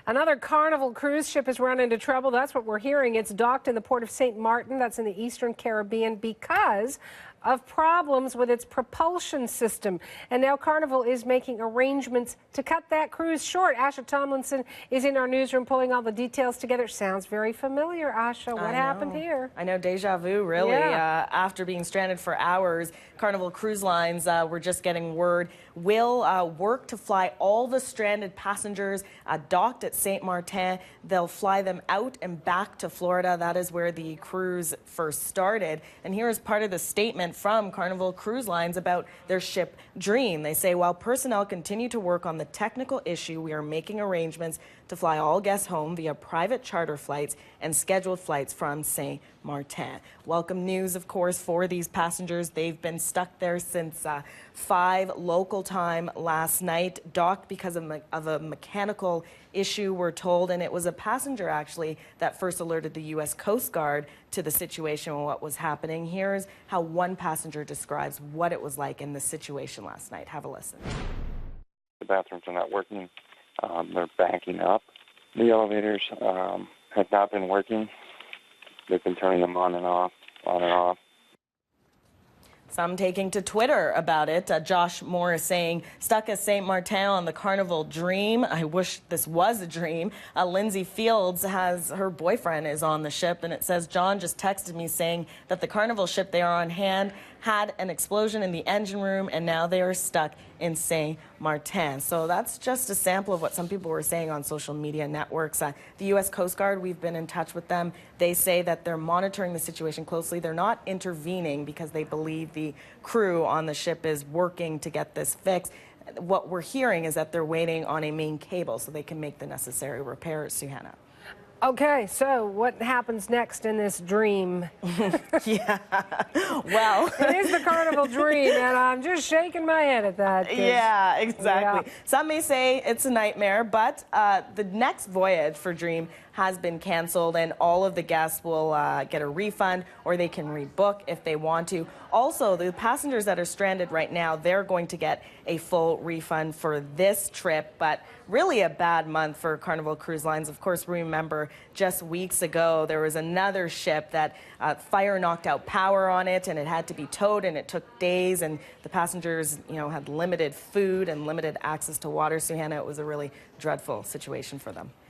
Another Carnival cruise ship has run into trouble. That's what we're hearing. It's docked in the port of St. Maarten, that's in the Eastern Caribbean, because of problems with its propulsion system. And now Carnival is making arrangements to cut that cruise short. Asha Tomlinson is in our newsroom pulling all the details together. Sounds very familiar, Asha. What happened here? I know, deja vu, really. Yeah. After being stranded for hours, Carnival Cruise Lines were just getting word will work to fly all the stranded passengers docked at St. Maarten. They'll fly them out and back to Florida. That is where the cruise first started. And here is part of the statement from Carnival Cruise Lines about their ship Dream. They say, while personnel continue to work on the technical issue, we are making arrangements to fly all guests home via private charter flights and scheduled flights from St. Maarten. Welcome news, of course, for these passengers. They've been stuck there since 5 local time last night, docked because of a mechanical issue, we're told, and it was a passenger actually that first alerted the U.S. Coast Guard to the situation and what was happening. Here's how one passenger describes what it was like in this situation last night. Have a listen. The bathrooms are not working. They're backing up. The elevators have not been working. They've been turning them on and off, on and off. Some taking to Twitter about it. Josh Moore is saying, stuck at St. Maarten on the Carnival Dream. I wish this was a dream. Lindsay Fields has her boyfriend is on the ship, and it says, John just texted me saying that the Carnival ship they are on hand had an explosion in the engine room, and now they are stuck in St. Maarten. So that's just a sample of what some people were saying on social media networks. The U.S. Coast Guard, we've been in touch with them. They say that they're monitoring the situation closely. They're not intervening because they believe the crew on the ship is working to get this fixed. What we're hearing is that they're waiting on a main cable so they can make the necessary repairs, Suhanna. Okay, so what happens next in this dream? Yeah, well. It is the Carnival Dream, and I'm just shaking my head at that. Yeah, exactly. Yeah. Some may say it's a nightmare, but the next voyage for Dream has been canceled, and all of the guests will get a refund, or they can rebook if they want to. Also, the passengers that are stranded right now, they're going to get a full refund for this trip, but really a bad month for Carnival Cruise Lines. Of course, remember just weeks ago, there was another ship that fire knocked out power on it, and it had to be towed, and it took days, and the passengers, had limited food and limited access to water. Suhanna, it was a really dreadful situation for them.